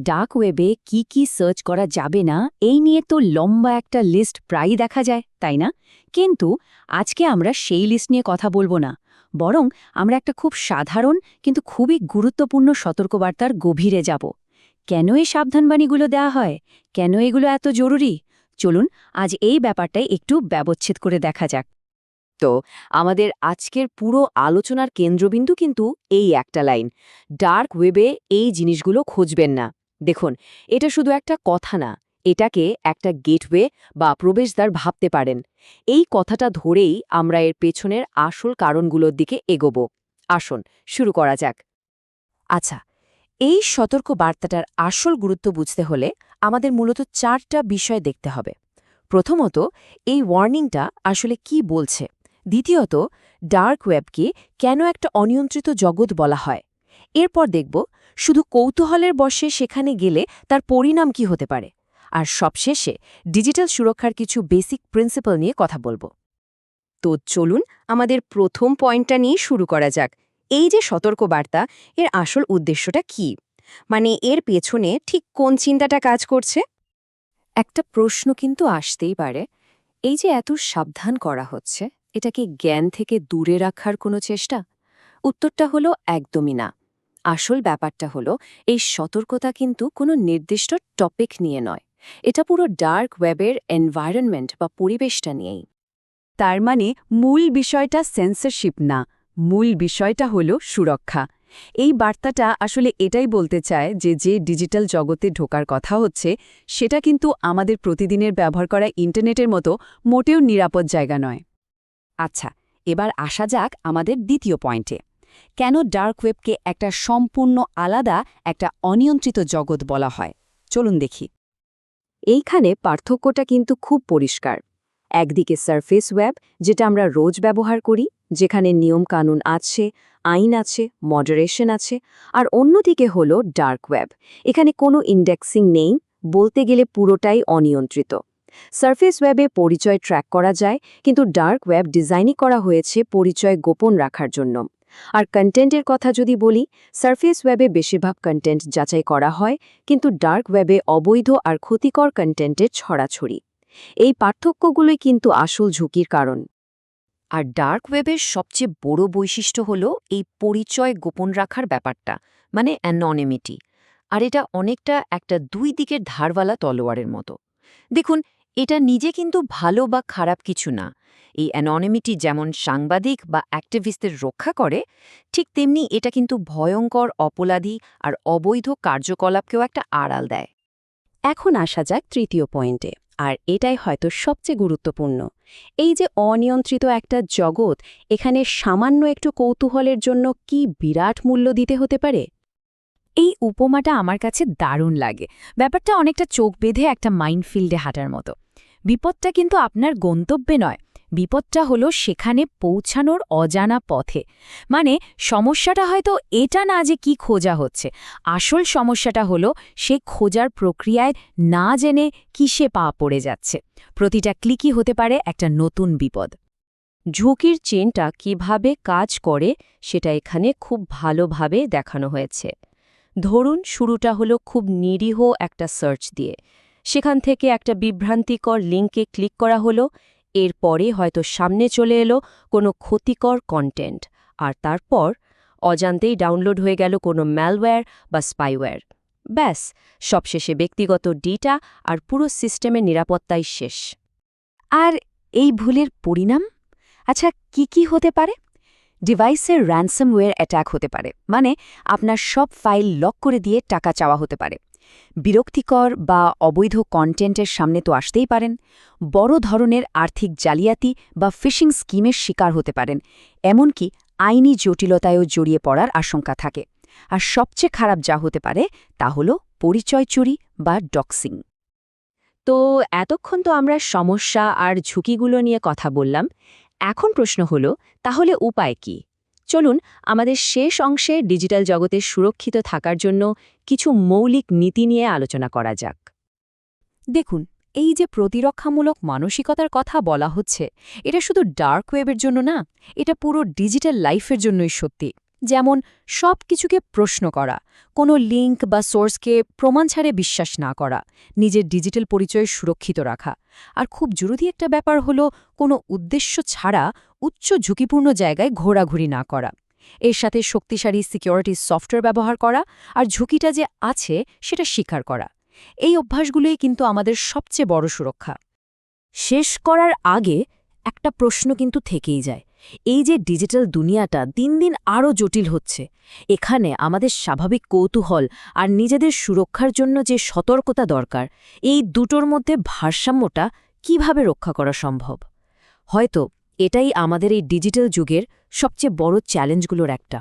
Dark ওয়েবে কি search করা যাবে না এই নিয়ে তো লম্বা একটা লিস্ট প্রায়ই দেখা যায়, তাই না? কিন্তু আজকে আমরা সেই লিস্ট নিয়ে কথা বলবো না, বরং আমরা একটা খুব সাধারণ কিন্তু খুবই গুরুত্বপূর্ণ সতর্কবার্তার গভীরে যাব। কেন এই সাবধানবাণীগুলো দেওয়া হয়, কেন এগুলো এত জরুরি? চলুন আজ এই ব্যাপারটাই একটু ব্যবচ্ছেদ করে দেখা যাক। তো আমাদের আজকের পুরো আলোচনার কেন্দ্রবিন্দু কিন্তু এই একটা লাইন, ডার্ক ওয়েবে এই জিনিসগুলো খুঁজবেন না। দেখুন, এটা শুধু একটা কথা না, এটাকে একটা গেটওয়ে বা প্রবেশদ্বার ভাবতে পারেন। এই কথাটা ধরেই আমরা এর পেছনের আসল কারণগুলোর দিকে এগোব। আসুন শুরু করা যাক। আচ্ছা, এই সতর্ক বার্তাটার আসল গুরুত্ব বুঝতে হলে আমাদের মূলত 4টা বিষয় দেখতে হবে। প্রথমত, এই ওয়ার্নিংটা আসলে কি বলছে। দ্বিতীয়ত, ডার্ক ওয়েবকে কেন একটা অনিয়ন্ত্রিত জগৎ বলা হয়। এরপর দেখব শুধু কৌতূহলের বশে সেখানে গেলে তার পরিণাম কি হতে পারে। আর সবশেষে ডিজিটাল সুরক্ষার কিছু বেসিক প্রিন্সিপাল নিয়ে কথা বলবো। তো চলুন আমাদের প্রথম পয়েন্টটা নিয়ে শুরু করা যাক। এই যে সতর্কবার্তা, এর আসল উদ্দেশ্যটা কি? মানে এর পেছনে ঠিক কোন চিন্তাটা কাজ করছে? একটা প্রশ্ন কিন্তু আসতেই পারে, এই যে এত সাবধান করা হচ্ছে, এটা কি জ্ঞান থেকে দূরে রাখার কোনো চেষ্টা? উত্তরটা হলো একদমই না। আসল ব্যাপারটা হলো এই সতর্কতা কিন্তু কোনো নির্দিষ্ট টপিক নিয়ে নয়, এটা পুরো ডার্ক ওয়েবের এনভায়রনমেন্ট বা পরিবেশটা নিয়েই। তার মানে মূল বিষয়টা সেন্সরশিপ না, মূল বিষয়টা হলো সুরক্ষা। এই বার্তাটা আসলে এটাই বলতে চায় যে ডিজিটাল জগতে ঢোকার কথা হচ্ছে, সেটা কিন্তু আমাদের প্রতিদিনের ব্যবহার করা ইন্টারনেটের মতো মোটেও নিরাপদ জায়গা নয়। আচ্ছা, এবার আসা যাক আমাদের দ্বিতীয় পয়েন্টে। কেন ডার্ক ওয়েবকে একটা সম্পূর্ণ আলাদা, একটা অনিয়ন্ত্রিত জগৎ বলা হয়? চলুন দেখি। এইখানে পার্থক্যটা কিন্তু খুব পরিষ্কার। একদিকে সারফেস ওয়েব, যেটা আমরা রোজ ব্যবহার করি, যেখানে নিয়ম কানুন আছে, আইন আছে, মডারেশন আছে। আর অন্যদিকে হলো ডার্ক ওয়েব, এখানে কোনো ইন্ডেক্সিং নেই, বলতে গেলে পুরোটাই অনিয়ন্ত্রিত। সারফেস ওয়েবে পরিচয় ট্র্যাক করা যায়, কিন্তু ডার্ক ওয়েব ডিজাইনই করা হয়েছে পরিচয় গোপন রাখার জন্য। আর কন্টেন্টের কথা যদি বলি, সারফেস ওয়েবে বেশিরভাগ কন্টেন্ট যাচাই করা হয়, কিন্তু ডার্ক ওয়েবে অবৈধ আর ক্ষতিকর কন্টেন্টের ছড়াছড়ি। এই পার্থক্যগুলোই কিন্তু আসল ঝুঁকির কারণ। আর ডার্ক ওয়েবের সবচেয়ে বড় বৈশিষ্ট্য হল এই পরিচয় গোপন রাখার ব্যাপারটা, মানে অ্যানোনিমিটি। আর এটা অনেকটা একটা দুই দিকের ধারওয়ালা তলোয়ারের মতো। দেখুন, এটা নিজে কিন্তু ভালো বা খারাপ কিছু না। এই অ্যানোনিমিটি যেমন সাংবাদিক বা অ্যাক্টিভিস্টদের রক্ষা করে, ঠিক তেমনি এটা কিন্তু ভয়ঙ্কর অপরাধী আর অবৈধ কার্যকলাপকেও একটা আড়াল দেয়। এখন আসা যাক তৃতীয় পয়েন্টে, আর এটাই হয়তো সবচেয়ে গুরুত্বপূর্ণ। এই যে অনিয়ন্ত্রিত একটা জগৎ, এখানে সামান্য একটু কৌতূহলের জন্য কি বিরাট মূল্য দিতে হতে পারে? এই উপমাটা আমার কাছে দারুণ লাগে। ব্যাপারটা অনেকটা চোখ বেঁধে একটা মাইনফিল্ডে হাঁটার মতো। বিপদটা কিন্তু আপনার গন্তব্যে নয়, বিপদটা হলো সেখানে পৌঁছানোর অজানা পথে। মানে সমস্যাটা হয়তো এটা না যে কি খোঁজা হচ্ছে, আসল সমস্যাটা হলো সে খোঁজার প্রক্রিয়ায় না জেনে কিসে পা পড়ে যাচ্ছে। প্রতিটা ক্লিকই হতে পারে একটা নতুন বিপদ। ঝুঁকির চেনটা কিভাবে কাজ করে সেটা এখানে খুব ভালোভাবে দেখানো হয়েছে। ধরুন, শুরুটা হলো খুব নিরীহ একটা সার্চ দিয়ে, সেখান থেকে একটা বিভ্রান্তিকর লিঙ্কে ক্লিক করা হলো, এরপরে হয়তো সামনে চলে এলো কোনো ক্ষতিকর কন্টেন্ট, আর তারপর অজান্তেই ডাউনলোড হয়ে গেল কোনো ম্যালওয়্যার বা স্পাইওয়্যার। ব্যাস, সবশেষে ব্যক্তিগত ডেটা আর পুরো সিস্টেমের নিরাপত্তাই শেষ। আর এই ভুলের পরিণাম? আচ্ছা, কি হতে পারে? ডিভাইসের র্যানসমওয়্যার অ্যাটাক হতে পারে, মানে আপনার সব ফাইল লক করে দিয়ে টাকা চাওয়া হতে পারে। বিরক্তিকর বা অবৈধ কন্টেন্টের সামনে তো আসতেই পারেন। বড় ধরনের আর্থিক জালিয়াতি বা ফিশিং স্কিমের শিকার হতে পারেন। এমনকি আইনি জটিলতায়ও জড়িয়ে পড়ার আশঙ্কা থাকে। আর সবচেয়ে খারাপ যা হতে পারে তা হল পরিচয় চুরি বা ডক্সিং। তো এতক্ষণ তো আমরা সমস্যা আর ঝুঁকিগুলো নিয়ে কথা বললাম। এখন প্রশ্ন হলো, তাহলে উপায় কি? চলুন আমাদের শেষ অংশে ডিজিটাল জগতে সুরক্ষিত থাকার জন্য কিছু মৌলিক নীতি নিয়ে আলোচনা করা যাক। দেখুন, এই যে প্রতিরক্ষামূলক মানসিকতার কথা বলা হচ্ছে, এটা শুধু ডার্ক ওয়েবের জন্য না, এটা পুরো ডিজিটাল লাইফের জন্যই সত্যি। যেমন সব কিছুকে প্রশ্ন করা, কোনো লিঙ্ক বা সোর্সকে প্রমাণ ছাড়ে বিশ্বাস না করা, নিজের ডিজিটাল পরিচয় সুরক্ষিত রাখা। আর খুব জরুরি একটা ব্যাপার হলো কোনো উদ্দেশ্য ছাড়া উচ্চ ঝুঁকিপূর্ণ জায়গায় ঘোরাঘুরি না করা। এর সাথে শক্তিশালী সিকিউরিটি সফটওয়্যার ব্যবহার করা আর ঝুঁকিটা যে আছে সেটা স্বীকার করা। এই অভ্যাসগুলোই কিন্তু আমাদের সবচেয়ে বড় সুরক্ষা। শেষ করার আগে একটা প্রশ্ন কিন্তু থেকেই যায়, এই যে ডিজিটাল দুনিয়াটা দিন দিন আরও জটিল হচ্ছে, এখানে আমাদের স্বাভাবিক কৌতূহল আর নিজেদের সুরক্ষার জন্য যে সতর্কতা দরকার, এই দুটোর মধ্যে ভারসাম্যটা কিভাবে রক্ষা করা সম্ভব? হয়তো এটাই আমাদের এই ডিজিটাল যুগের সবচেয়ে বড় চ্যালেঞ্জগুলোর একটা।